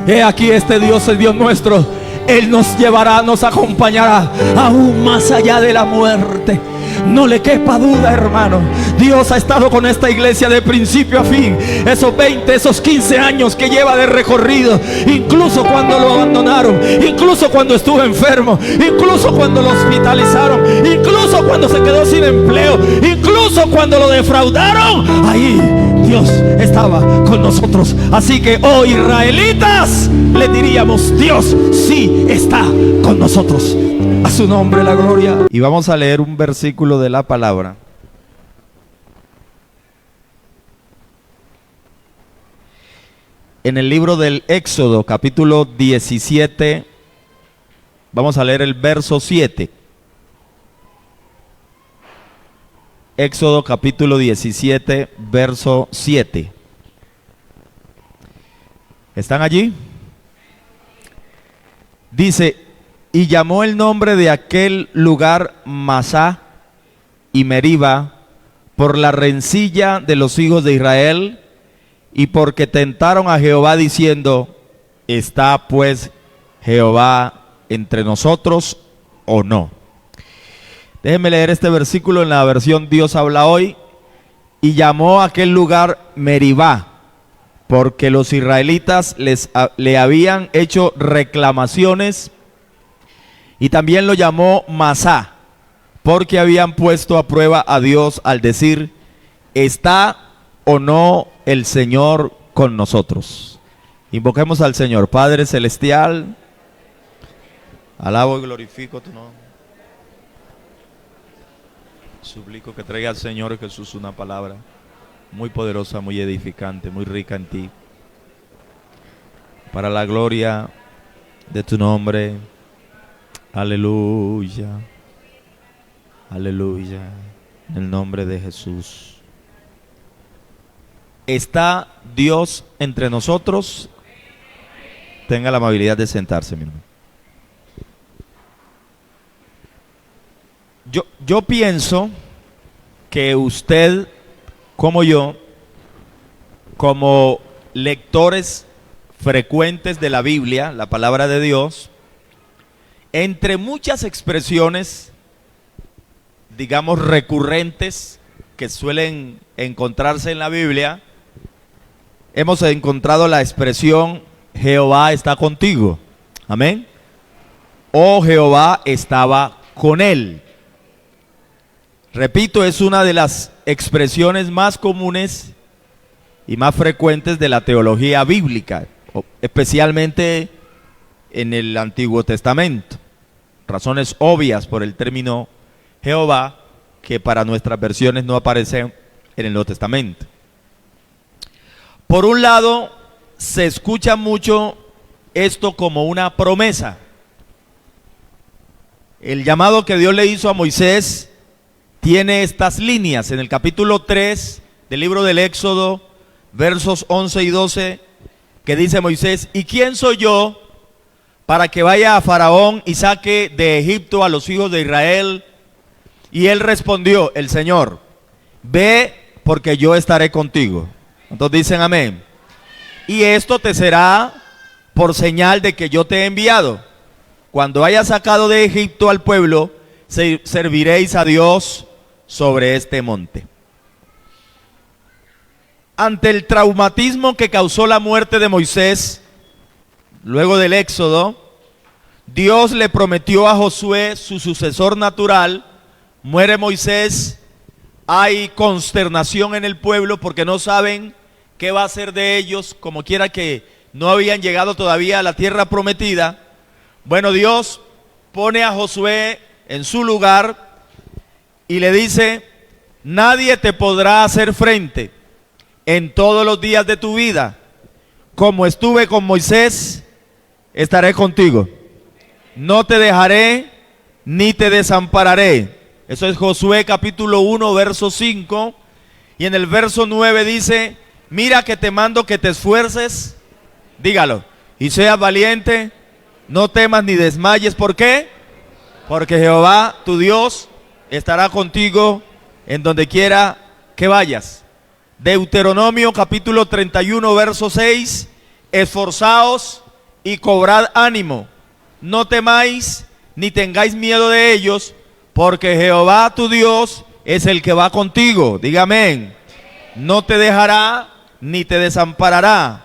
He aquí, este Dios es Dios nuestro. Él nos llevará, nos acompañará aún más allá de la muerte. No le quepa duda, hermano. Dios ha estado con esta iglesia de principio a fin. Esos 20, esos 15 años que lleva de recorrido. Incluso cuando lo abandonaron, incluso cuando estuvo enfermo, incluso cuando lo hospitalizaron, incluso cuando se quedó sin empleo, incluso cuando lo defraudaron. Ahí Dios estaba con nosotros. Así que, oh israelitas, le diríamos: Dios sí está con nosotros. A su nombre la gloria. Y vamos a leer un versículo de la palabra. En el libro del Éxodo, capítulo 17, vamos a leer el verso 7. Éxodo capítulo 17, verso 7. ¿Están allí? Dice: y llamó el nombre de aquel lugar Masá y Meriba, por la rencilla de los hijos de Israel, y porque tentaron a Jehová diciendo: ¿está pues Jehová entre nosotros o no? Déjenme leer este versículo en la versión Dios habla hoy. Y llamó a aquel lugar Meribá, porque los israelitas le habían hecho reclamaciones. Y también lo llamó Masá, porque habían puesto a prueba a Dios al decir: ¿está o no el Señor con nosotros? Invoquemos al Señor. Padre celestial, alabo y glorifico tu nombre. Suplico que traiga al Señor Jesús una palabra muy poderosa, muy edificante, muy rica en ti, para la gloria de tu nombre. Aleluya, aleluya, en el nombre de Jesús. ¿Está Dios entre nosotros? Tenga la amabilidad de sentarse, mi hermano. Yo pienso que usted, como yo, como lectores frecuentes de la Biblia, la palabra de Dios, entre muchas expresiones, digamos, recurrentes que suelen encontrarse en la Biblia, hemos encontrado la expresión: Jehová está contigo. Amén. O Jehová estaba con él. Repito, es una de las expresiones más comunes y más frecuentes de la teología bíblica, especialmente en el Antiguo Testamento. Razones obvias por el término Jehová, que para nuestras versiones no aparece en el Nuevo Testamento. Por un lado, se escucha mucho esto como una promesa. El llamado que Dios le hizo a Moisés tiene estas líneas en el capítulo 3 del libro del Éxodo, versos 11 y 12, que dice Moisés: ¿y quién soy yo para que vaya a Faraón y saque de Egipto a los hijos de Israel? Y él respondió, el Señor: ve, porque yo estaré contigo. Entonces dicen amén. Y esto te será por señal de que yo te he enviado. Cuando hayas sacado de Egipto al pueblo, serviréis a Dios sobre este monte. Ante el traumatismo que causó la muerte de Moisés, luego del Éxodo, Dios le prometió a Josué, su sucesor natural. Muere Moisés, hay consternación en el pueblo porque no saben qué va a hacer de ellos, como quiera que no habían llegado todavía a la tierra prometida. Bueno, Dios pone a Josué en su lugar y le dice: nadie te podrá hacer frente en todos los días de tu vida. Como estuve con Moisés, estaré contigo. No te dejaré ni te desampararé. Eso es Josué capítulo 1, verso 5. Y en el verso 9 dice: mira que te mando que te esfuerces, dígalo, y seas valiente, no temas ni desmayes. ¿Por qué? Porque Jehová tu Dios estará contigo en donde quiera que vayas. Deuteronomio capítulo 31, verso 6. Esforzaos y cobrad ánimo. No temáis ni tengáis miedo de ellos, porque Jehová tu Dios es el que va contigo. Diga amén. No te dejará ni te desamparará.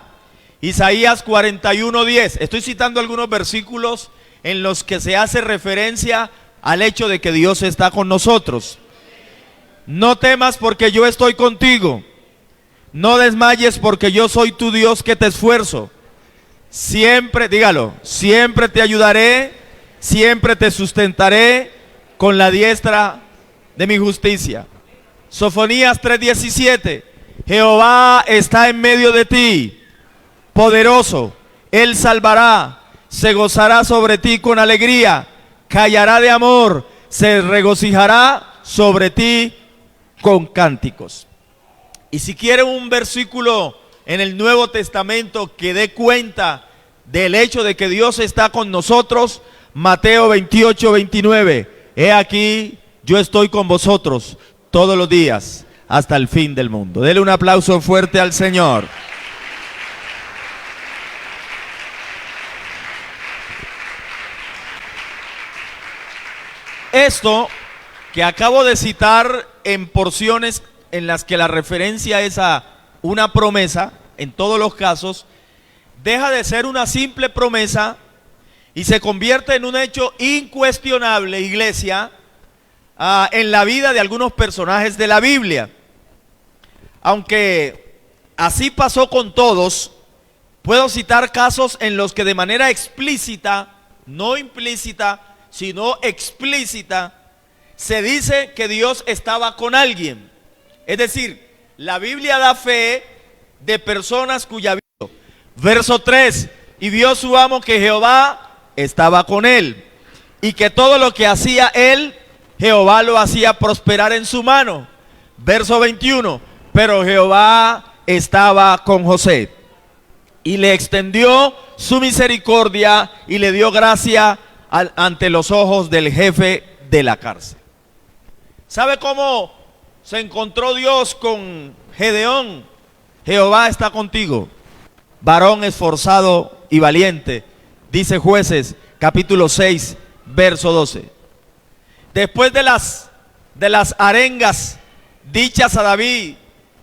Isaías 41:10. Estoy citando algunos versículos en los que se hace referencia al hecho de que Dios está con nosotros. No temas porque yo estoy contigo. No desmayes porque yo soy tu Dios que te esfuerzo. Siempre, dígalo, siempre te ayudaré, siempre te sustentaré con la diestra de mi justicia. Sofonías 3:17. Jehová está en medio de ti, poderoso, él salvará, se gozará sobre ti con alegría, callará de amor, se regocijará sobre ti con cánticos. Y si quieren un versículo en el Nuevo Testamento que dé cuenta del hecho de que Dios está con nosotros, Mateo 28:29. He aquí, yo estoy con vosotros todos los días hasta el fin del mundo. Dele un aplauso fuerte al Señor. Esto que acabo de citar en porciones en las que la referencia es a una promesa, en todos los casos, deja de ser una simple promesa y se convierte en un hecho incuestionable, iglesia, en la vida de algunos personajes de la Biblia. Aunque así pasó con todos, puedo citar casos en los que de manera explícita, no implícita, sino explícita, se dice que Dios estaba con alguien. Es decir, la Biblia da fe de personas cuya vida. Verso 3, y vio su amo que Jehová estaba con él, y que todo lo que hacía él, Jehová lo hacía prosperar en su mano. Verso 21, pero Jehová estaba con José, y le extendió su misericordia, y le dio gracia ante los ojos del jefe de la cárcel. ¿Sabe cómo se encontró Dios con Gedeón? Jehová está contigo, varón esforzado y valiente, dice Jueces capítulo 6 verso 12. Después de las arengas dichas a David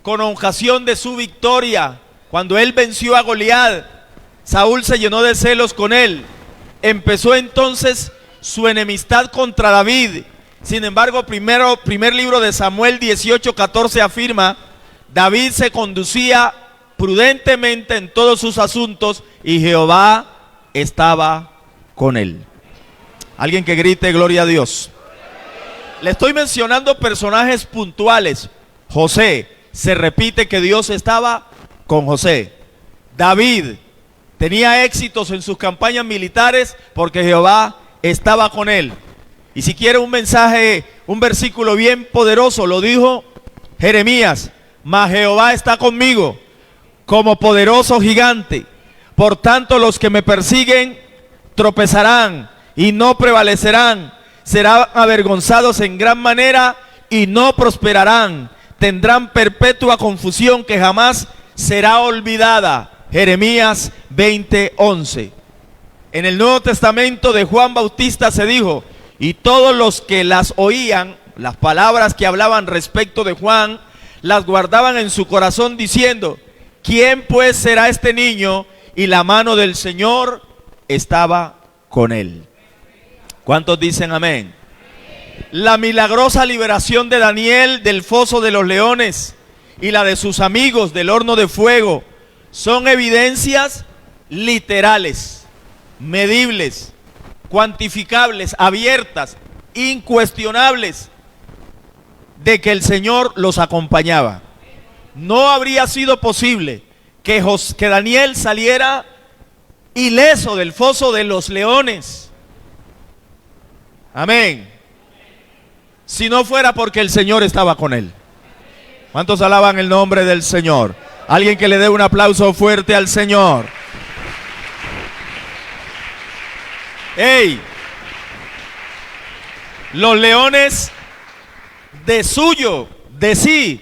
con ocasión de su victoria, cuando él venció a Goliat, Saúl se llenó de celos con él. Empezó entonces su enemistad contra David. Sin embargo, primer libro de Samuel 18:14 afirma: David se conducía prudentemente en todos sus asuntos y Jehová estaba con él. Alguien que grite gloria a Dios. Le estoy mencionando personajes puntuales. José, se repite que Dios estaba con José. David tenía éxitos en sus campañas militares porque Jehová estaba con él. Y si quiere un mensaje, un versículo bien poderoso, lo dijo Jeremías: mas Jehová está conmigo como poderoso gigante. Por tanto, los que me persiguen tropezarán y no prevalecerán. Serán avergonzados en gran manera y no prosperarán. Tendrán perpetua confusión que jamás será olvidada. Jeremías 20:11. En el Nuevo Testamento de Juan Bautista se dijo: y todos los que las oían, las palabras que hablaban respecto de Juan, las guardaban en su corazón diciendo: ¿quién pues será este niño? Y la mano del Señor estaba con él. ¿Cuántos dicen amén? La milagrosa liberación de Daniel del foso de los leones y la de sus amigos del horno de fuego son evidencias literales, medibles, cuantificables, abiertas, incuestionables de que el Señor los acompañaba. No habría sido posible que Daniel saliera ileso del foso de los leones. Amén. Si no fuera porque el Señor estaba con él. ¿Cuántos alaban el nombre del Señor? Alguien que le dé un aplauso fuerte al Señor. ¡Ey! Los leones de sí,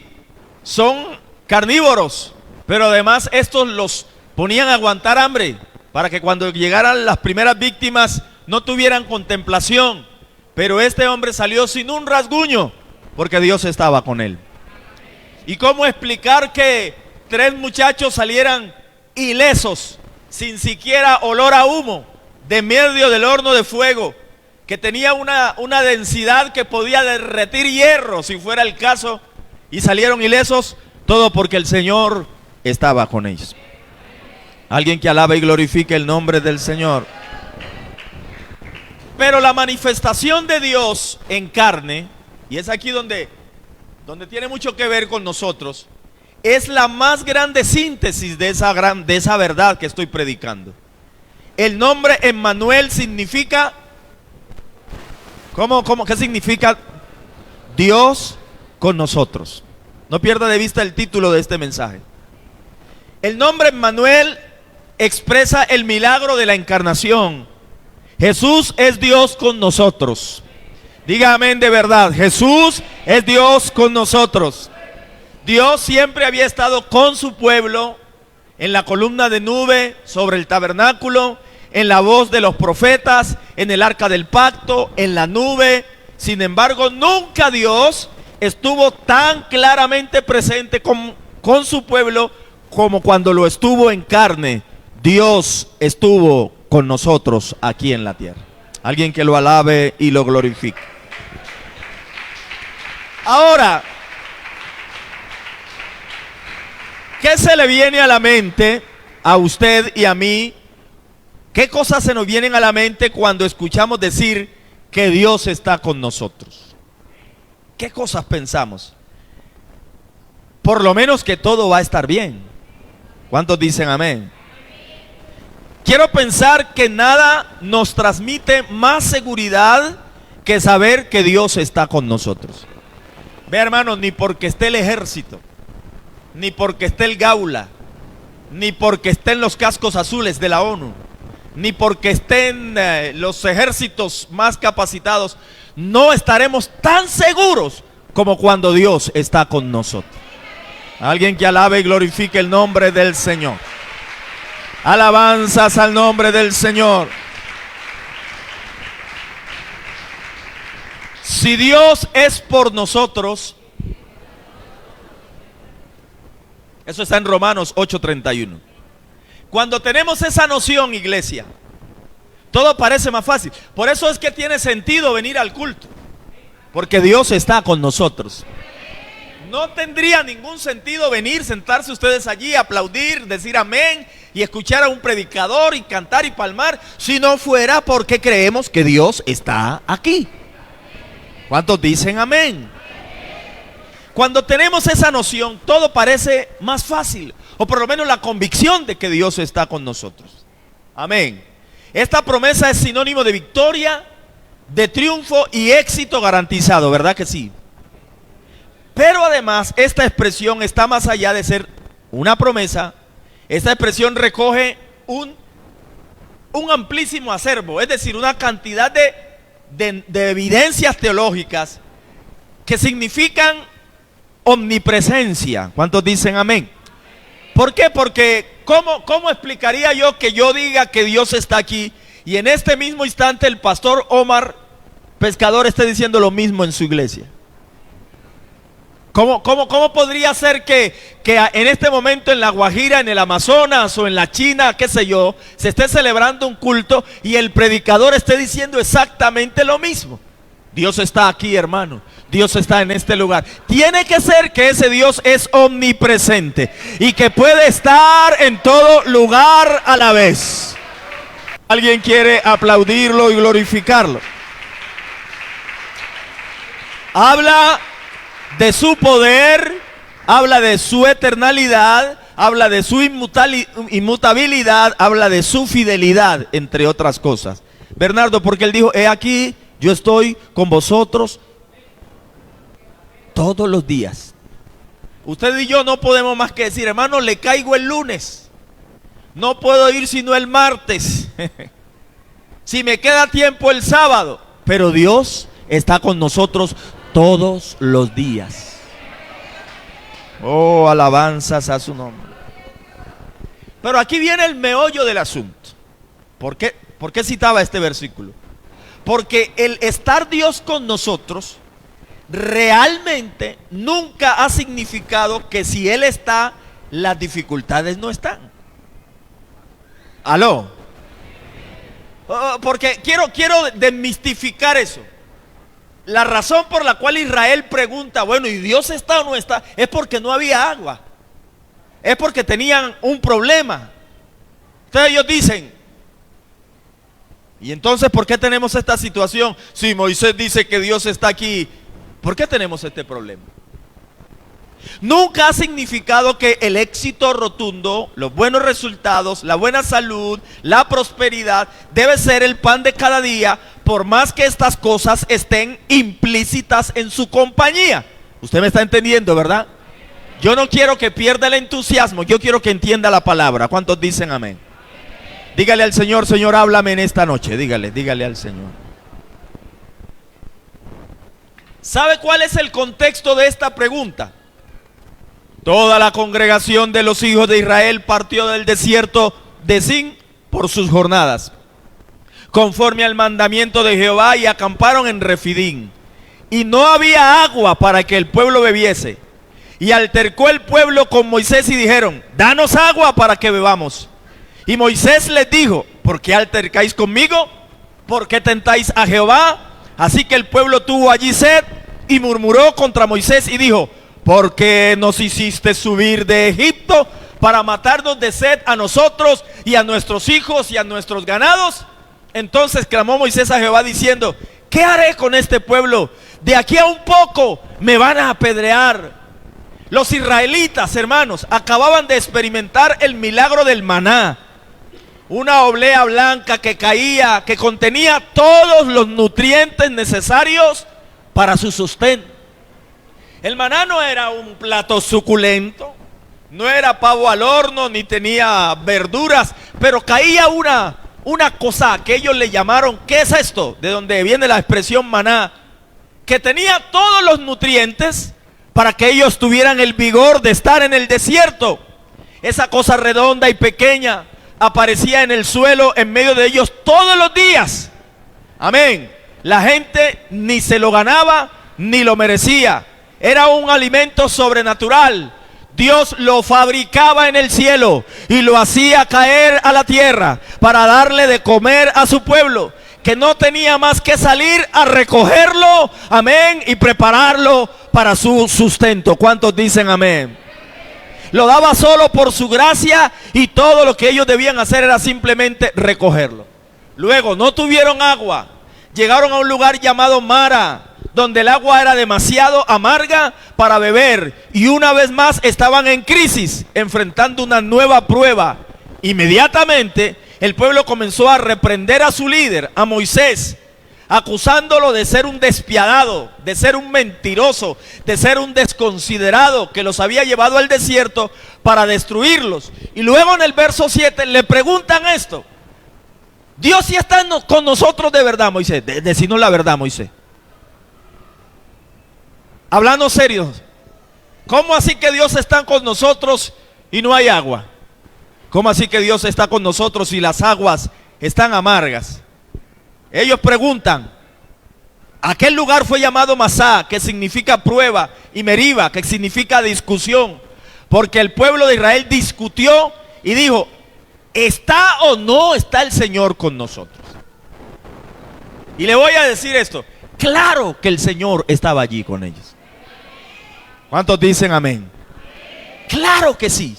son carnívoros, pero además estos los ponían a aguantar hambre para que cuando llegaran las primeras víctimas no tuvieran contemplación. Pero este hombre salió sin un rasguño, porque Dios estaba con él. ¿Y cómo explicar que 3 muchachos salieran ilesos, sin siquiera olor a humo, de medio del horno de fuego, que tenía una densidad que podía derretir hierro si fuera el caso, y salieron ilesos? Todo porque el Señor estaba con ellos. Alguien que alabe y glorifique el nombre del Señor. Pero la manifestación de Dios en carne, y es aquí donde tiene mucho que ver con nosotros, es la más grande síntesis de esa verdad que estoy predicando. El nombre Emmanuel significa, ¿qué significa? Dios con nosotros. No pierda de vista el título de este mensaje. El nombre Emmanuel expresa el milagro de la encarnación. Jesús es Dios con nosotros. Diga amén de verdad. Jesús es Dios con nosotros. Dios siempre había estado con su pueblo en la columna de nube sobre el tabernáculo, en la voz de los profetas, en el arca del pacto, en la nube. Sin embargo, nunca Dios estuvo tan claramente presente con su pueblo como cuando lo estuvo en carne. Dios estuvo con nosotros aquí en la tierra. Alguien que lo alabe y lo glorifique. Ahora, ¿qué se le viene a la mente a usted y a mí? ¿Qué cosas se nos vienen a la mente cuando escuchamos decir que Dios está con nosotros? ¿Qué cosas pensamos? Por lo menos que todo va a estar bien. ¿Cuántos dicen amén? Quiero pensar que nada nos transmite más seguridad que saber que Dios está con nosotros. Ve, hermanos, ni porque esté el ejército, ni porque esté el Gaula, ni porque estén los cascos azules de la ONU, ni porque estén los ejércitos más capacitados, no estaremos tan seguros como cuando Dios está con nosotros. Alguien que alabe y glorifique el nombre del Señor. Alabanzas al nombre del Señor. Si Dios es por nosotros, eso está en Romanos 8:31. Cuando tenemos esa noción, iglesia, todo parece más fácil. Por eso es que tiene sentido venir al culto, porque Dios está con nosotros. No tendría ningún sentido venir, sentarse ustedes allí, aplaudir, decir amén y escuchar a un predicador y cantar y palmar, si no fuera porque creemos que Dios está aquí. ¿Cuántos dicen amén? Cuando tenemos esa noción, todo parece más fácil, o por lo menos la convicción de que Dios está con nosotros. Amén. Esta promesa es sinónimo de victoria, de triunfo y éxito garantizado, ¿verdad que sí? Pero además, esta expresión está más allá de ser una promesa. Esta expresión recoge un amplísimo acervo, es decir, una cantidad de evidencias teológicas que significan omnipresencia. ¿Cuántos dicen amén? ¿Por qué? Porque ¿cómo explicaría yo que yo diga que Dios está aquí y en este mismo instante el pastor Omar Pescador esté diciendo lo mismo en su iglesia? ¿Cómo podría ser que en este momento en La Guajira, en el Amazonas o en la China, qué sé yo, se esté celebrando un culto y el predicador esté diciendo exactamente lo mismo? Dios está aquí, hermano. Dios está en este lugar. Tiene que ser que ese Dios es omnipresente y que puede estar en todo lugar a la vez. ¿Alguien quiere aplaudirlo y glorificarlo? Habla de su poder, habla de su eternalidad, habla de su inmutabilidad, habla de su fidelidad, entre otras cosas. Bernardo, porque él dijo, he aquí, yo estoy con vosotros todos los días. Usted y yo no podemos más que decir, hermano, le caigo el lunes, no puedo ir sino el martes, si me queda tiempo el sábado, pero Dios está con nosotros todos los días. Oh, alabanzas a su nombre. Pero aquí viene el meollo del asunto. ¿Por qué citaba este versículo? Porque el estar Dios con nosotros realmente nunca ha significado que si Él está, las dificultades no están. ¿Aló? Porque quiero desmistificar eso. La razón por la cual Israel pregunta, bueno, ¿y Dios está o no está? Es porque no había agua. Es porque tenían un problema. Entonces ellos dicen, ¿y entonces por qué tenemos esta situación? Si Moisés dice que Dios está aquí, ¿por qué tenemos este problema? Nunca ha significado que el éxito rotundo, los buenos resultados, la buena salud, la prosperidad debe ser el pan de cada día, por más que estas cosas estén implícitas en su compañía. Usted me está entendiendo, ¿verdad? Yo no quiero que pierda el entusiasmo, yo quiero que entienda la palabra. ¿Cuántos dicen amén? Dígale al Señor, Señor, háblame en esta noche. Dígale al Señor. ¿Sabe cuál es el contexto de esta pregunta? Toda la congregación de los hijos de Israel partió del desierto de Zin por sus jornadas, conforme al mandamiento de Jehová, y acamparon en Refidín. Y no había agua para que el pueblo bebiese. Y altercó el pueblo con Moisés y dijeron, danos agua para que bebamos. Y Moisés les dijo, ¿por qué altercáis conmigo? ¿Por qué tentáis a Jehová? Así que el pueblo tuvo allí sed y murmuró contra Moisés y dijo, ¿por qué nos hiciste subir de Egipto para matarnos de sed a nosotros y a nuestros hijos y a nuestros ganados? Entonces clamó Moisés a Jehová diciendo, ¿qué haré con este pueblo? De aquí a un poco me van a apedrear. Los israelitas, hermanos, acababan de experimentar el milagro del maná, una oblea blanca que caía, que contenía todos los nutrientes necesarios para su sustento. El maná no era un plato suculento, no era pavo al horno, ni tenía verduras, pero caía una cosa que ellos le llamaron, ¿qué es esto? De donde viene la expresión maná, que tenía todos los nutrientes para que ellos tuvieran el vigor de estar en el desierto. Esa cosa redonda y pequeña aparecía en el suelo en medio de ellos todos los días. Amén. La gente ni se lo ganaba ni lo merecía. Era un alimento sobrenatural. Dios lo fabricaba en el cielo y lo hacía caer a la tierra para darle de comer a su pueblo, que no tenía más que salir a recogerlo, amén, y prepararlo para su sustento. ¿Cuántos dicen amén? Lo daba solo por su gracia y todo lo que ellos debían hacer era simplemente recogerlo. Luego no tuvieron agua, llegaron a un lugar llamado Mara, donde el agua era demasiado amarga para beber, y una vez más estaban en crisis, enfrentando una nueva prueba. Inmediatamente el pueblo comenzó a reprender a su líder, a Moisés, acusándolo de ser un despiadado, de ser un mentiroso, de ser un desconsiderado que los había llevado al desierto para destruirlos. Y luego en el verso 7 le preguntan esto: Dios sí está con nosotros de verdad, Moisés. Decinos la verdad, Moisés. Hablando serios, ¿cómo así que Dios está con nosotros y no hay agua? ¿Cómo así que Dios está con nosotros y las aguas están amargas? Ellos preguntan. Aquel lugar fue llamado Masá, que significa prueba, y Meriba, que significa discusión, porque el pueblo de Israel discutió y dijo: ¿está o no está el Señor con nosotros? Y le voy a decir esto: claro que el Señor estaba allí con ellos. ¿Cuántos dicen amén? Claro que sí.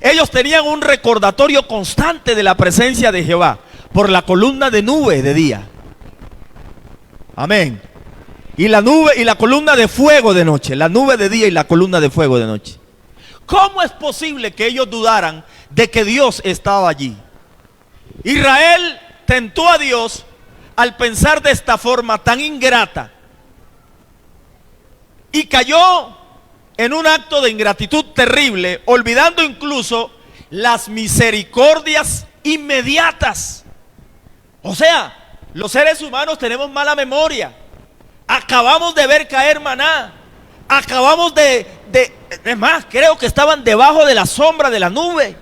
Ellos tenían un recordatorio constante de la presencia de Jehová por la columna de nube de día. Amén. Y la nube y la columna de fuego de noche. La nube de día y la columna de fuego de noche. ¿Cómo es posible que ellos dudaran de que Dios estaba allí? Israel tentó a Dios al pensar de esta forma tan ingrata y cayó en un acto de ingratitud terrible, olvidando incluso las misericordias inmediatas. O sea, los seres humanos tenemos mala memoria. Acabamos de ver caer maná. Acabamos es más, creo que estaban debajo de la sombra de la nube.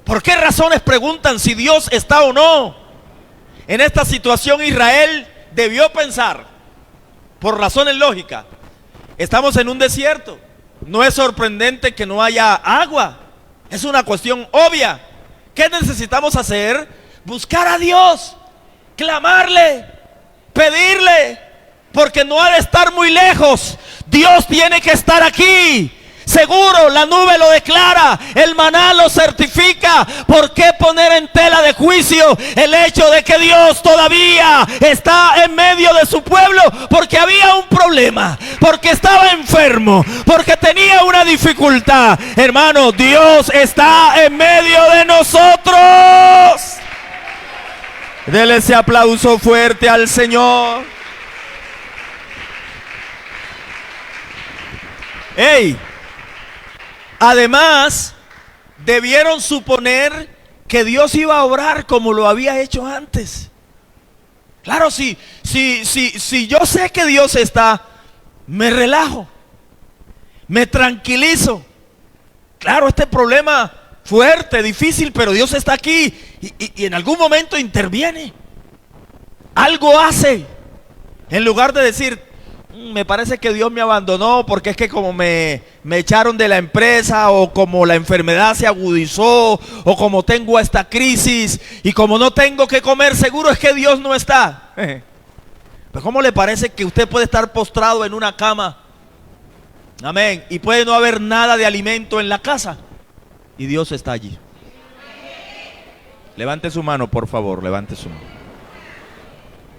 ¿Por qué razones preguntan si Dios está o no? En esta situación Israel debió pensar, por razones lógicas, estamos en un desierto. No es sorprendente que no haya agua. Es una cuestión obvia. ¿Qué necesitamos hacer? Buscar a Dios, clamarle, pedirle, porque no ha de estar muy lejos. Dios tiene que estar aquí. Seguro, la nube lo declara, el maná lo certifica. ¿Por qué poner en tela de juicio el hecho de que Dios todavía está en medio de su pueblo? Porque había un problema, porque estaba enfermo, porque tenía una dificultad. Hermano, Dios está en medio de nosotros. Dele ese aplauso fuerte al Señor. ¡Ey! Además, debieron suponer que Dios iba a obrar como lo había hecho antes. Claro, si yo sé que Dios está, me relajo, me tranquilizo. Claro, este problema fuerte, difícil, pero Dios está aquí y en algún momento interviene. Algo hace. En lugar de decir, me parece que Dios me abandonó porque es que como me echaron de la empresa, o como la enfermedad se agudizó, o como tengo esta crisis y como no tengo que comer, seguro es que Dios no está. Pero ¿cómo le parece que usted puede estar postrado en una cama? Amén. Y puede no haber nada de alimento en la casa y Dios está allí. Levante su mano, por favor, levante su mano.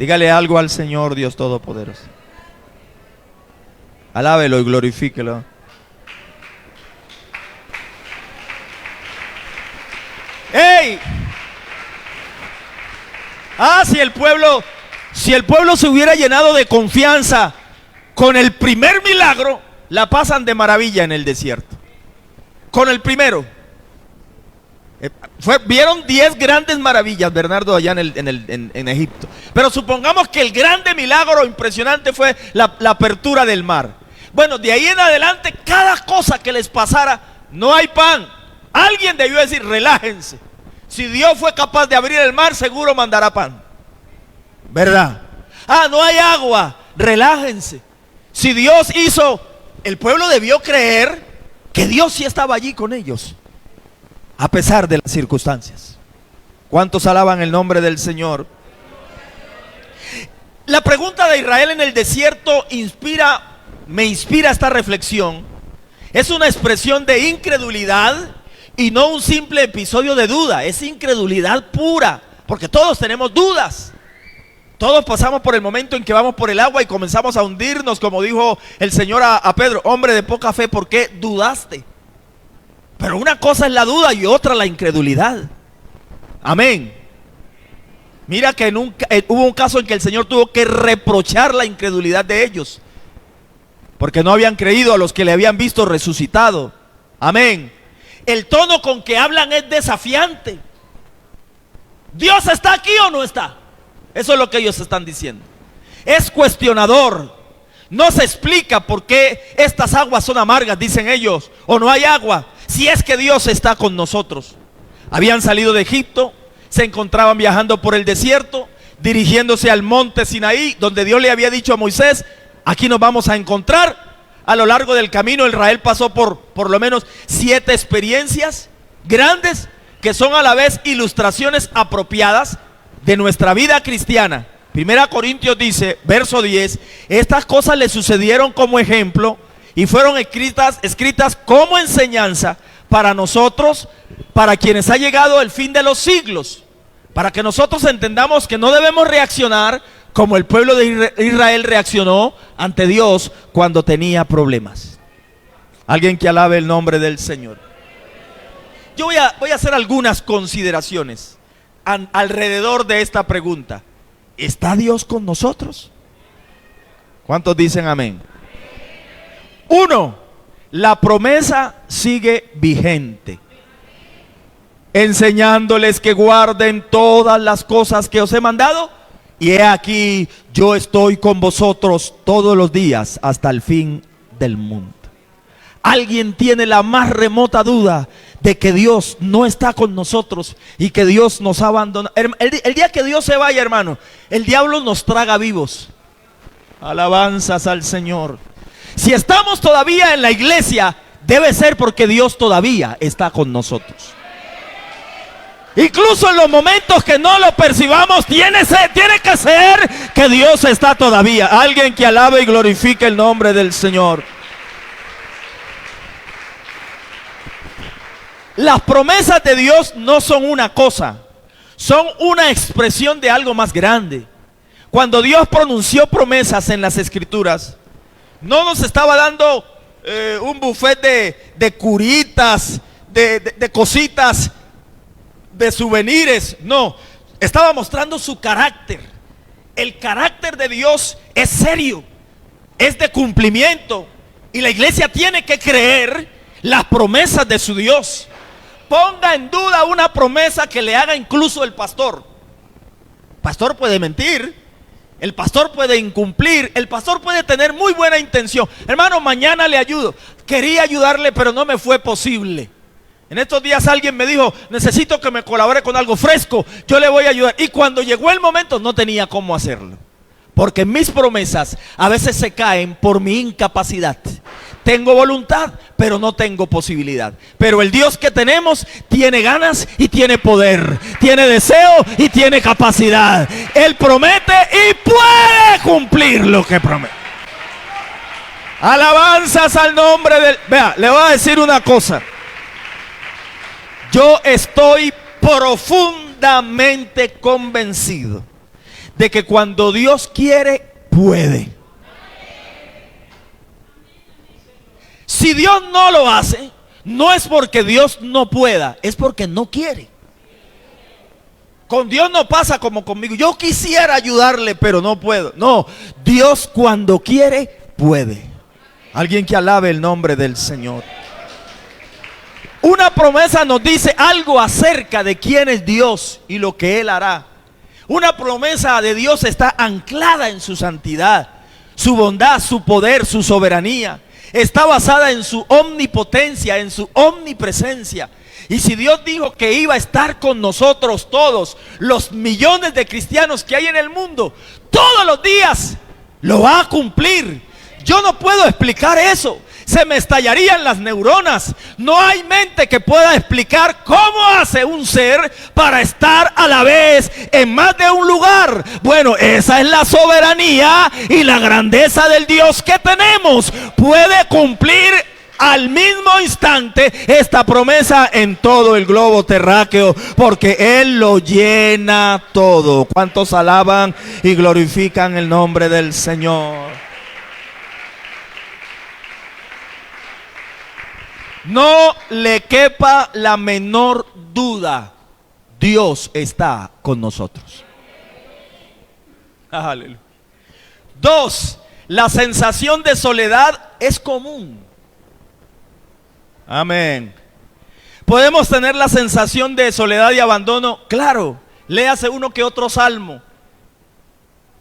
Dígale algo al Señor Dios Todopoderoso. Alábelo y glorifíquelo. ¡Ey! Si el pueblo se hubiera llenado de confianza con el primer milagro, la pasan de maravilla en el desierto. Con el primero. Vieron 10 grandes maravillas, Bernardo, allá en Egipto. Pero supongamos que el grande milagro impresionante fue la apertura del mar. Bueno, de ahí en adelante, cada cosa que les pasara, no hay pan. Alguien debió decir, relájense. Si Dios fue capaz de abrir el mar, seguro mandará pan. ¿Verdad? No hay agua, relájense. Si Dios hizo, el pueblo debió creer que Dios sí estaba allí con ellos, a pesar de las circunstancias. ¿Cuántos alaban el nombre del Señor? La pregunta de Israel en el desierto me inspira esta reflexión. Es una expresión de incredulidad y no un simple episodio de duda. Es incredulidad pura, porque todos tenemos dudas. Todos pasamos por el momento en que vamos por el agua y comenzamos a hundirnos, como dijo el Señor a Pedro: hombre de poca fe, ¿por qué dudaste? Pero una cosa es la duda y otra la incredulidad. Amén. Mira que hubo un caso en que el Señor tuvo que reprochar la incredulidad de ellos, porque no habían creído a los que le habían visto resucitado. Amén. El tono con que hablan es desafiante. ¿Dios está aquí o no está? Eso es lo que ellos están diciendo. Es cuestionador. No se explica por qué estas aguas son amargas, dicen ellos, o no hay agua, si es que Dios está con nosotros. Habían salido de Egipto, se encontraban viajando por el desierto, dirigiéndose al monte Sinaí, donde Dios le había dicho a Moisés: aquí nos vamos a encontrar. A lo largo del camino Israel pasó por lo menos 7 experiencias grandes, que son a la vez ilustraciones apropiadas de nuestra vida cristiana. Primera Corintios dice, verso 10, estas cosas le sucedieron como ejemplo y fueron escritas como enseñanza para nosotros, para quienes ha llegado el fin de los siglos, para que nosotros entendamos que no debemos reaccionar como el pueblo de Israel reaccionó ante Dios cuando tenía problemas. Alguien que alabe el nombre del Señor. Yo voy a hacer algunas consideraciones alrededor de esta pregunta. ¿Está Dios con nosotros? ¿Cuántos dicen amén? 1. La promesa sigue vigente, enseñándoles que guarden todas las cosas que os he mandado, y he aquí, yo estoy con vosotros todos los días hasta el fin del mundo. alguien tiene la más remota duda de que Dios no está con nosotros y que Dios nos ha abandonado, el día que Dios se vaya, hermano, el diablo nos traga vivos. Alabanzas al Señor. Si estamos todavía en la iglesia, debe ser porque Dios todavía está con nosotros. Incluso en los momentos que no lo percibamos, tiene que ser que Dios está todavía. Alguien que alabe y glorifique el nombre del Señor. Las promesas de Dios no son una cosa, son una expresión de algo más grande. Cuando Dios pronunció promesas en las Escrituras, no nos estaba dando un buffet de curitas, de cositas, de souvenirs. No, estaba mostrando su carácter. El carácter de Dios es serio, es de cumplimiento, y la iglesia tiene que creer las promesas de su Dios. Ponga en duda una promesa que le haga incluso el pastor. El pastor puede mentir, el pastor puede incumplir, el pastor puede tener muy buena intención. Hermano, mañana le ayudo. Quería ayudarle, pero no me fue posible. En estos días alguien me dijo, necesito que me colabore con algo fresco, yo le voy a ayudar. Y cuando llegó el momento no tenía cómo hacerlo, porque mis promesas a veces se caen por mi incapacidad. Tengo voluntad, pero no tengo posibilidad. Pero el Dios que tenemos tiene ganas y tiene poder, tiene deseo y tiene capacidad. Él promete y puede cumplir lo que promete. Alabanzas al nombre del... Vea, le voy a decir una cosa. Yo estoy profundamente convencido de que cuando Dios quiere, puede. Si Dios no lo hace, no es porque Dios no pueda, es porque no quiere. Con Dios no pasa como conmigo. Yo quisiera ayudarle, pero no puedo. No, Dios cuando quiere, puede. Alguien que alabe el nombre del Señor. Una promesa nos dice algo acerca de quién es Dios y lo que Él hará. Una promesa de Dios está anclada en su santidad, su bondad, su poder, su soberanía. Está basada en su omnipotencia, en su omnipresencia. Y si Dios dijo que iba a estar con nosotros todos, los millones de cristianos que hay en el mundo, todos los días, lo va a cumplir. Yo no puedo explicar eso. Se me estallarían las neuronas. No hay mente que pueda explicar cómo hace un ser para estar a la vez en más de un lugar. Bueno, esa es la soberanía y la grandeza del Dios que tenemos. Puede cumplir al mismo instante esta promesa en todo el globo terráqueo, porque Él lo llena todo. ¿Cuántos alaban y glorifican el nombre del Señor? No le quepa la menor duda, Dios está con nosotros. Aleluya. 2, la sensación de soledad es común. Amén. ¿Podemos tener la sensación de soledad y abandono? Claro, léase uno que otro salmo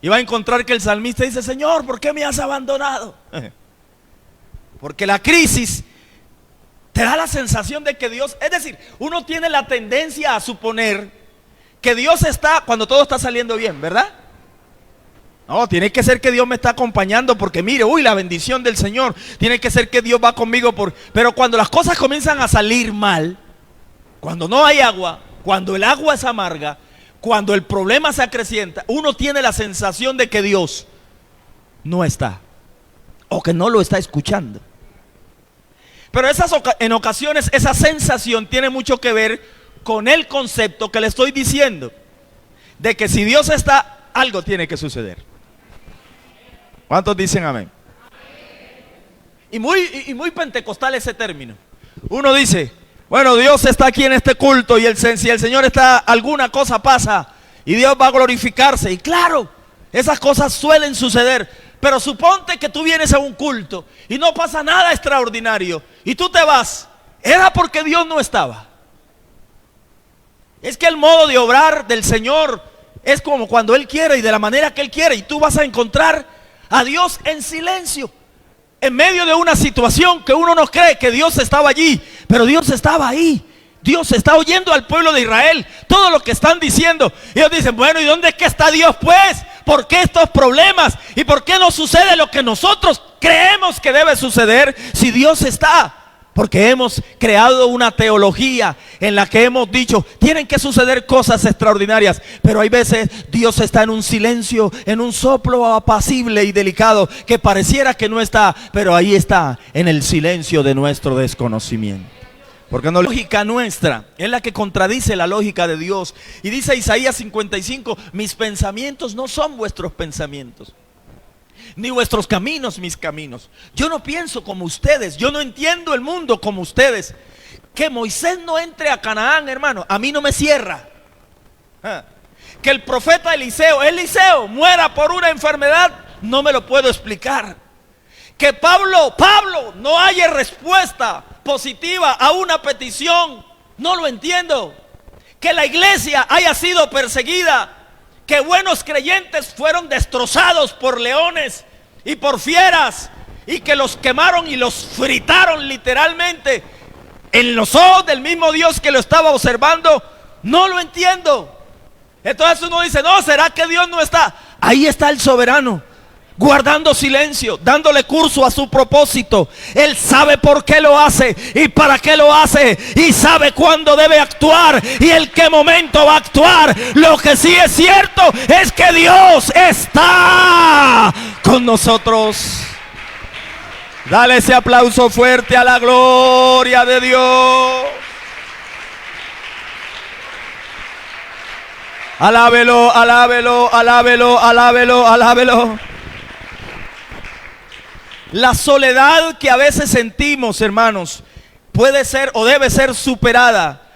y va a encontrar que el salmista dice: Señor, ¿por qué me has abandonado? Porque la crisis te da la sensación de que Dios, es decir, uno tiene la tendencia a suponer que Dios está cuando todo está saliendo bien, ¿verdad? No, tiene que ser que Dios me está acompañando porque mire, uy, la bendición del Señor. Tiene que ser que Dios va conmigo pero cuando las cosas comienzan a salir mal, cuando no hay agua, cuando el agua es amarga, cuando el problema se acrecienta, uno tiene la sensación de que Dios no está o que no lo está escuchando. Pero en ocasiones esa sensación tiene mucho que ver con el concepto que le estoy diciendo, de que si Dios está, algo tiene que suceder. ¿Cuántos dicen amén? Y muy pentecostal ese término. Uno dice, bueno, Dios está aquí en este culto y si el Señor está, alguna cosa pasa y Dios va a glorificarse. Y claro, esas cosas suelen suceder. Pero suponte que tú vienes a un culto y no pasa nada extraordinario y tú te vas. Era porque Dios no estaba. Es que el modo de obrar del Señor es como cuando Él quiere y de la manera que Él quiere, y tú vas a encontrar a Dios en silencio. en medio de una situación que uno no cree que Dios estaba allí, pero Dios estaba ahí. Dios está oyendo al pueblo de Israel, todo lo que están diciendo. Ellos dicen, bueno, ¿y dónde es que está Dios pues? ¿Por qué estos problemas? ¿Y por qué no sucede lo que nosotros creemos que debe suceder si Dios está? Porque hemos creado una teología en la que hemos dicho, tienen que suceder cosas extraordinarias, pero hay veces Dios está en un silencio, en un soplo apacible y delicado, que pareciera que no está, pero ahí está, en el silencio de nuestro desconocimiento. Porque la lógica nuestra es la que contradice la lógica de Dios. Y dice Isaías 55, mis pensamientos no son vuestros pensamientos, ni vuestros caminos mis caminos. Yo no pienso como ustedes, yo no entiendo el mundo como ustedes. Que Moisés no entre a Canaán, hermano, a mí no me cierra. Que el profeta Eliseo muera por una enfermedad, no me lo puedo explicar. Que Pablo no haya respuesta positiva a una petición, no lo entiendo. Que la iglesia haya sido perseguida, que buenos creyentes fueron destrozados por leones y por fieras, y que los quemaron y los fritaron literalmente en los ojos del mismo Dios que lo estaba observando, no lo entiendo. Entonces uno dice, no, ¿será que Dios no está? Ahí está el soberano, guardando silencio, dándole curso a su propósito. Él sabe por qué lo hace y para qué lo hace, y sabe cuándo debe actuar y en qué momento va a actuar. Lo que sí es cierto es que Dios está con nosotros. Dale ese aplauso fuerte a la gloria de Dios. Alábelo, alábelo, alábelo, alábelo, alábelo. La soledad que a veces sentimos, hermanos, puede ser o debe ser superada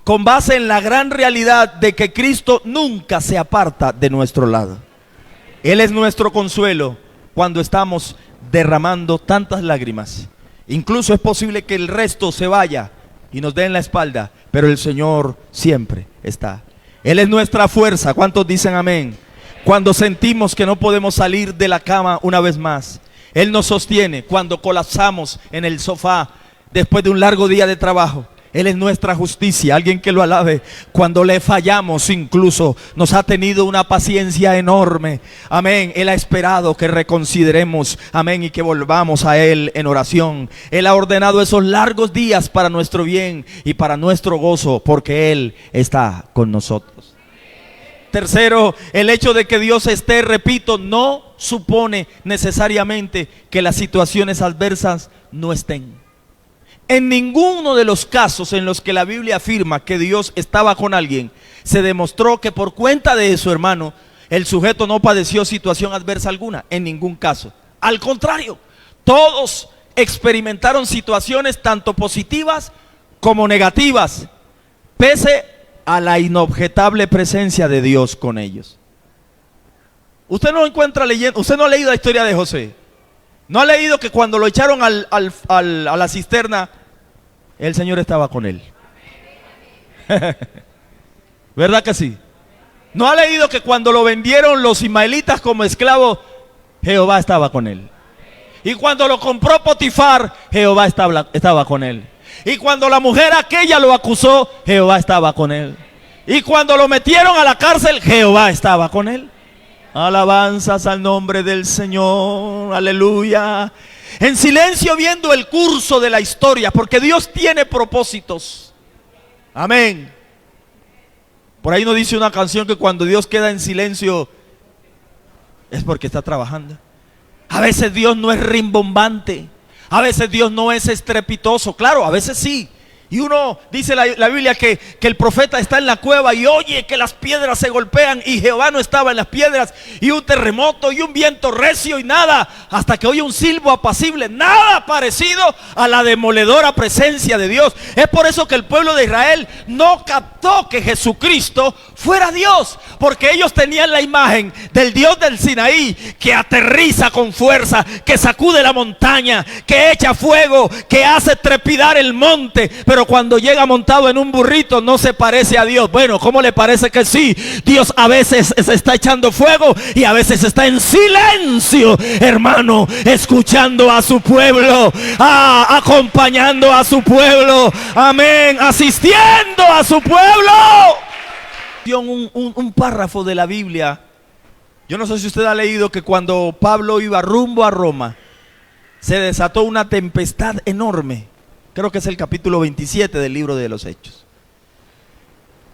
con base en la gran realidad de que Cristo nunca se aparta de nuestro lado. Él es nuestro consuelo cuando estamos derramando tantas lágrimas. Incluso es posible que el resto se vaya y nos den la espalda, pero el Señor siempre está. Él es nuestra fuerza. ¿Cuántos dicen amén? Cuando sentimos que no podemos salir de la cama una vez más, Él nos sostiene cuando colapsamos en el sofá después de un largo día de trabajo. Él es nuestra justicia, alguien que lo alabe. Cuando le fallamos incluso, nos ha tenido una paciencia enorme. Amén, Él ha esperado que reconsideremos, amén, y que volvamos a Él en oración. Él ha ordenado esos largos días para nuestro bien y para nuestro gozo, porque Él está con nosotros. Tercero, el hecho de que Dios esté, repito, no supone necesariamente que las situaciones adversas no estén. En ninguno de los casos en los que la Biblia afirma que Dios estaba con alguien, se demostró que por cuenta de eso, hermano, el sujeto no padeció situación adversa alguna, en ningún caso. Al contrario, todos experimentaron situaciones tanto positivas como negativas, pese a la inobjetable presencia de Dios con ellos. Usted no encuentra leyendo, usted no ha leído la historia de José. No ha leído que cuando lo echaron a la cisterna, el Señor estaba con él. ¿Verdad que sí? No ha leído que cuando lo vendieron los ismaelitas como esclavo, Jehová estaba con él. Y cuando lo compró Potifar, Jehová estaba con él. Y cuando la mujer aquella lo acusó, Jehová estaba con él. Y cuando lo metieron a la cárcel, Jehová estaba con él. Alabanzas al nombre del Señor, aleluya. En silencio viendo el curso de la historia, porque Dios tiene propósitos. Amén. Por ahí nos dice una canción que cuando Dios queda en silencio es porque está trabajando. A veces Dios no es rimbombante, a veces Dios no es estrepitoso, claro, a veces sí. Y uno dice la Biblia que el profeta está en la cueva y oye que las piedras se golpean, y Jehová no estaba en las piedras, y un terremoto y un viento recio y nada, hasta que oye un silbo apacible, nada parecido a la demoledora presencia de Dios. Es por eso que el pueblo de Israel no captó que Jesucristo fuera Dios, porque ellos tenían la imagen del Dios del Sinaí, que aterriza con fuerza, que sacude la montaña, que echa fuego, que hace trepidar el monte. Pero pero cuando llega montado en un burrito no se parece a Dios. Bueno, ¿cómo le parece que sí? Dios a veces se está echando fuego y a veces está en silencio, hermano, escuchando a su pueblo, acompañando a su pueblo, amén, asistiendo a su pueblo. Un párrafo de la Biblia. Yo no sé si usted ha leído que cuando Pablo iba rumbo a Roma, se desató una tempestad enorme. Creo que es el capítulo 27 del libro de los Hechos.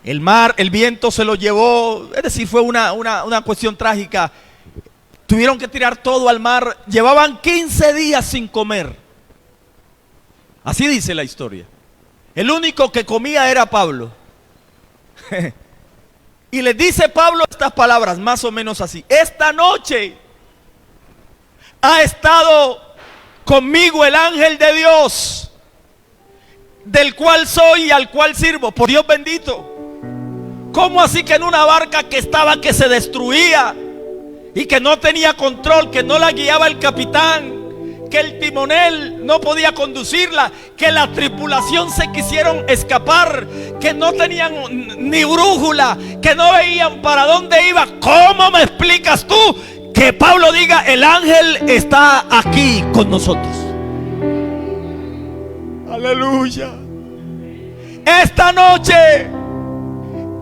El mar, el viento se lo llevó, es decir, fue una cuestión trágica. Tuvieron que tirar todo al mar. Llevaban 15 días sin comer. Así dice la historia. El único que comía era Pablo. Y les dice Pablo estas palabras, más o menos así: esta noche ha estado conmigo el ángel de Dios, del cual soy y al cual sirvo. Por Dios bendito. ¿Cómo así que en una barca que se destruía y que no tenía control, que no la guiaba el capitán, que el timonel no podía conducirla, que la tripulación se quisieron escapar, que no tenían ni brújula, que no veían para dónde iba? ¿Cómo me explicas tú que Pablo diga: el ángel está aquí con nosotros? Aleluya. Esta noche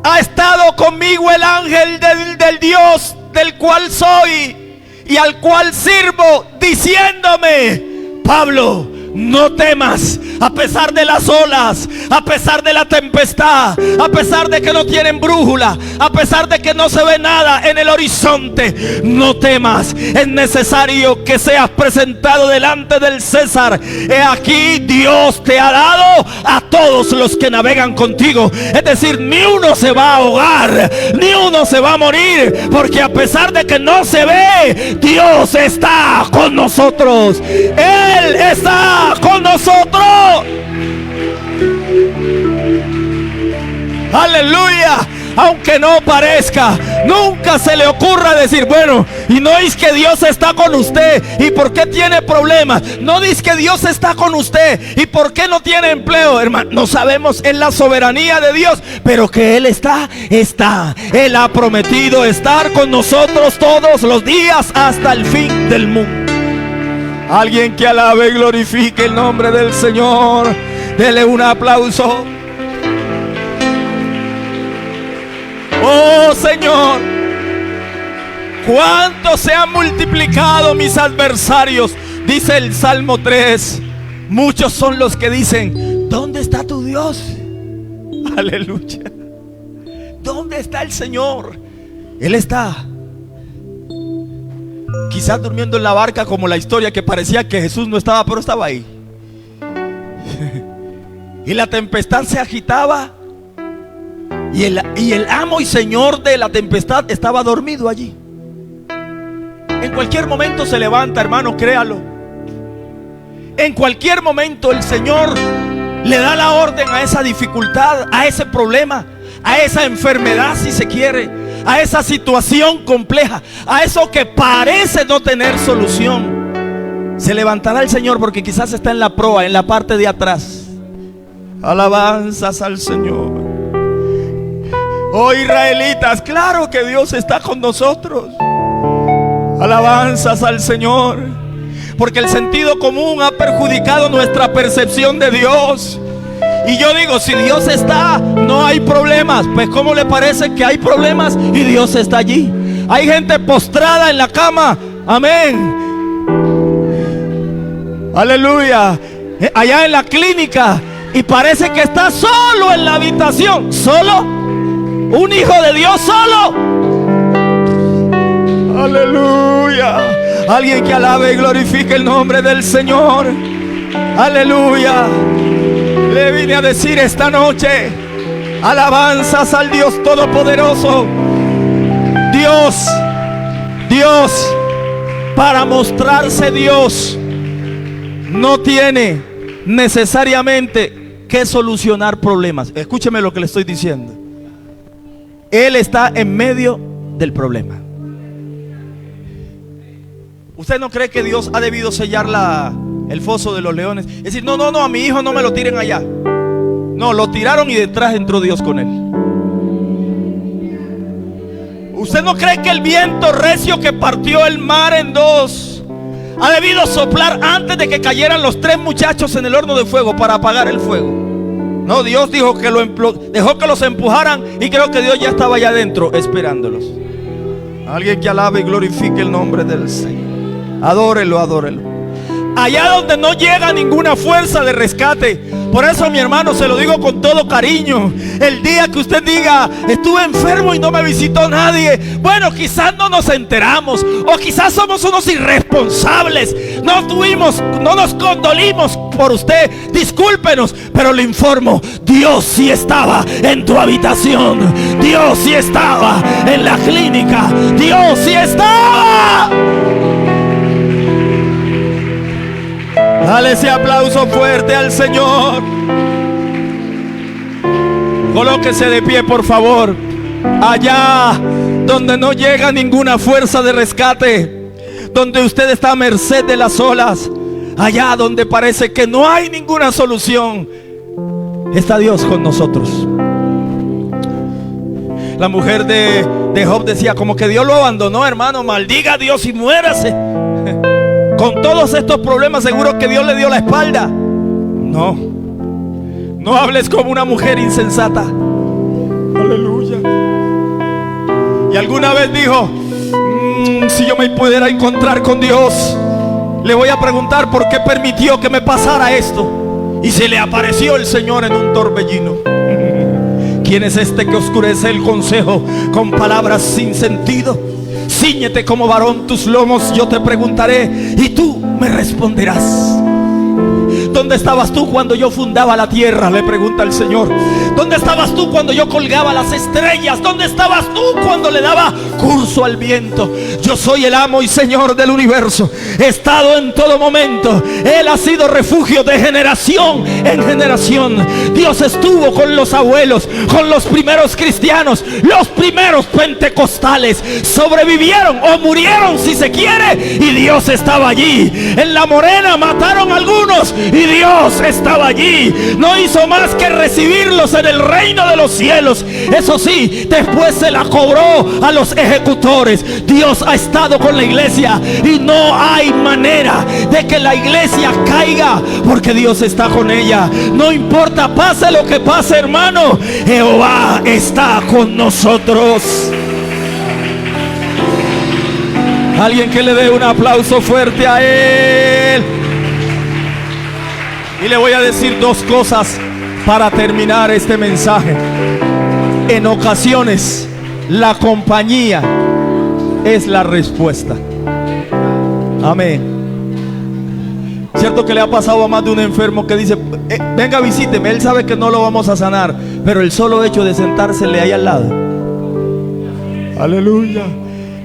ha estado conmigo el ángel del Dios del cual soy y al cual sirvo, diciéndome: Pablo, no temas, a pesar de las olas, a pesar de la tempestad, a pesar de que no tienen brújula, a pesar de que no se ve nada en el horizonte. No temas, es necesario que seas presentado delante del César. He aquí, Dios te ha dado a todos los que navegan contigo. Es decir, ni uno se va a ahogar, ni uno se va a morir, porque a pesar de que no se ve, Dios está con nosotros. Él está con nosotros. Aleluya. Aunque no parezca, nunca se le ocurra decir: bueno, y no es que Dios está con usted, ¿y por qué tiene problemas? No dice que Dios está con usted, ¿y por qué no tiene empleo? Hermano, no sabemos, en la soberanía de Dios, pero que Él está. Él ha prometido estar con nosotros todos los días hasta el fin del mundo. Alguien que alabe y glorifique el nombre del Señor, dele un aplauso. Oh Señor, cuánto se han multiplicado mis adversarios, dice el Salmo 3. Muchos son los que dicen: ¿dónde está tu Dios? Aleluya. ¿Dónde está el Señor? Él está. Quizás durmiendo en la barca, como la historia que parecía que Jesús no estaba, pero estaba ahí. Y la tempestad se agitaba. Y el amo y señor de la tempestad estaba dormido allí. En cualquier momento se levanta, hermano, créalo. En cualquier momento el Señor le da la orden a esa dificultad, a ese problema, a esa enfermedad, si se quiere, a esa situación compleja, a eso que parece no tener solución. Se levantará el Señor, porque quizás está en la proa, en la parte de atrás. Alabanzas al Señor. Oh israelitas, claro que Dios está con nosotros. Alabanzas al Señor. Porque el sentido común ha perjudicado nuestra percepción de Dios. Y yo digo, si Dios está, no hay problemas. Pues ¿cómo le parece que hay problemas y Dios está allí? Hay gente postrada en la cama. Amén. Aleluya. Allá en la clínica, y parece que está solo en la habitación. Solo. Un hijo de Dios solo. Aleluya. Alguien que alabe y glorifique el nombre del Señor. Aleluya. Le vine a decir esta noche: alabanzas al Dios Todopoderoso. Dios, para mostrarse Dios, no tiene necesariamente que solucionar problemas. Escúcheme lo que le estoy diciendo. Él está en medio del problema. ¿Usted no cree que Dios ha debido sellar el foso de los leones? Es decir, no, a mi hijo no me lo tiren allá. No, lo tiraron y detrás entró Dios con él. ¿Usted no cree que el viento recio que partió el mar en dos ha debido soplar antes de que cayeran los 3 muchachos en el horno de fuego para apagar el fuego? No, Dios dijo que dejó que los empujaran y creo que Dios ya estaba allá adentro esperándolos. Alguien que alabe y glorifique el nombre del Señor. Adórelo, adórelo. Allá donde no llega ninguna fuerza de rescate. Por eso, mi hermano, se lo digo con todo cariño. El día que usted diga, estuve enfermo y no me visitó nadie, bueno, quizás no nos enteramos, o quizás somos unos irresponsables. No nos condolimos por usted, discúlpenos, pero le informo, Dios sí estaba en tu habitación. Dios sí estaba en la clínica. Dios sí estaba. Dale ese aplauso fuerte al Señor. Colóquese de pie, por favor. Allá donde no llega ninguna fuerza de rescate, donde usted está a merced de las olas, allá donde parece que no hay ninguna solución, está Dios con nosotros. La mujer de Job decía, como que Dios lo abandonó, hermano. Maldiga a Dios y muérase. Con todos estos problemas seguro que Dios le dio la espalda. No, no hables como una mujer insensata. Aleluya. Y alguna vez dijo, si yo me pudiera encontrar con Dios, le voy a preguntar por qué permitió que me pasara esto. Y se le apareció el Señor en un torbellino. ¿Quién es este que oscurece el consejo con palabras sin sentido? Cíñete como varón tus lomos, yo te preguntaré y tú me responderás. ¿Dónde estabas tú cuando yo fundaba la tierra?, le pregunta el Señor. ¿Dónde estabas tú cuando yo colgaba las estrellas? ¿Dónde estabas tú cuando le daba curso al viento? Yo soy el amo y Señor del universo. He estado en todo momento. Él ha sido refugio de generación en generación. Dios estuvo con los abuelos, con los primeros cristianos, los primeros pentecostales. Sobrevivieron o murieron, si se quiere, y Dios estaba allí. En La Morena mataron a algunos y Dios estaba allí. No hizo más que recibirlos en el reino de los cielos. Eso sí, después se la cobró a los ejecutores. Dios ha estado con la iglesia y no hay manera de que la iglesia caiga, porque Dios está con ella. No importa, pase lo que pase, hermano, Jehová está con nosotros. Alguien que le dé un aplauso fuerte a Él. Y le voy a decir 2 cosas para terminar este mensaje. En ocasiones, la compañía es la respuesta. Amén. Cierto que le ha pasado a más de un enfermo que dice, venga, visíteme. Él sabe que no lo vamos a sanar, pero el solo hecho de sentársele ahí al lado. Aleluya.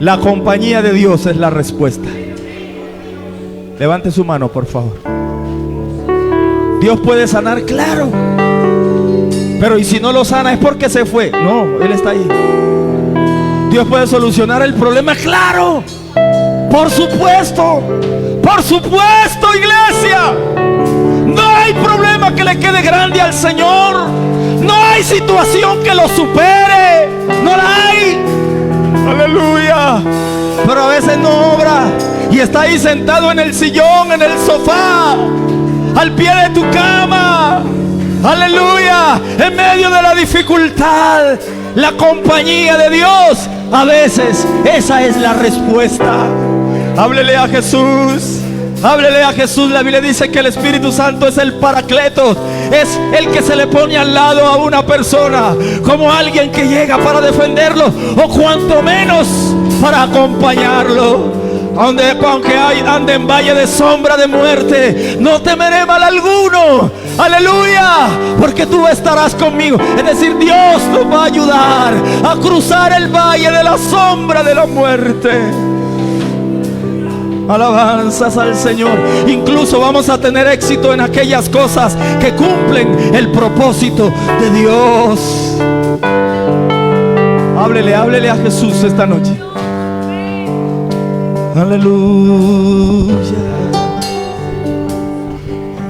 La compañía de Dios es la respuesta. Levante su mano, por favor. Dios puede sanar, claro. Pero ¿y si no lo sana es porque se fue? No, Él está ahí. Dios puede solucionar el problema, claro. Por supuesto. Por supuesto, iglesia. No hay problema que le quede grande al Señor. No hay situación que lo supere. No la hay. Aleluya. Pero a veces no obra y está ahí sentado en el sillón, en el sofá, al pie de tu cama. Aleluya. En medio de la dificultad, la compañía de Dios, a veces esa es la respuesta. Háblele a Jesús. Háblele a Jesús. La Biblia dice que el Espíritu Santo es el Paracletos. Es el que se le pone al lado a una persona como alguien que llega para defenderlo, o cuanto menos para acompañarlo. Aunque ande en valle de sombra de muerte, no temeré mal alguno. Aleluya, porque tú estarás conmigo. Es decir, Dios nos va a ayudar a cruzar el valle de la sombra de la muerte. Alabanzas al Señor. Incluso vamos a tener éxito en aquellas cosas que cumplen el propósito de Dios. Háblele a Jesús esta noche. Aleluya.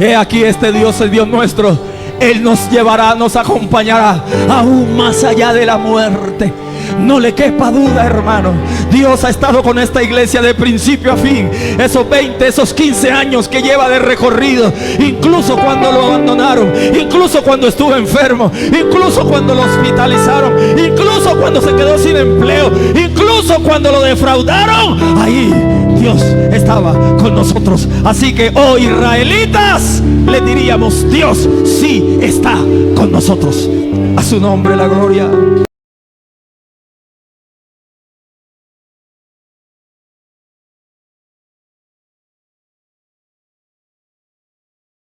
He aquí, este Dios, el Dios nuestro, Él nos llevará, nos acompañará aún más allá de la muerte. No le quepa duda, hermano. Dios ha estado con esta iglesia de principio a fin. Esos 20, esos 15 años que lleva de recorrido. Incluso cuando lo abandonaron. Incluso cuando estuvo enfermo. Incluso cuando lo hospitalizaron. Incluso cuando se quedó sin empleo. Incluso cuando lo defraudaron. Ahí Dios estaba con nosotros. Así que, oh israelitas, le diríamos: Dios sí está con nosotros. A su nombre la gloria.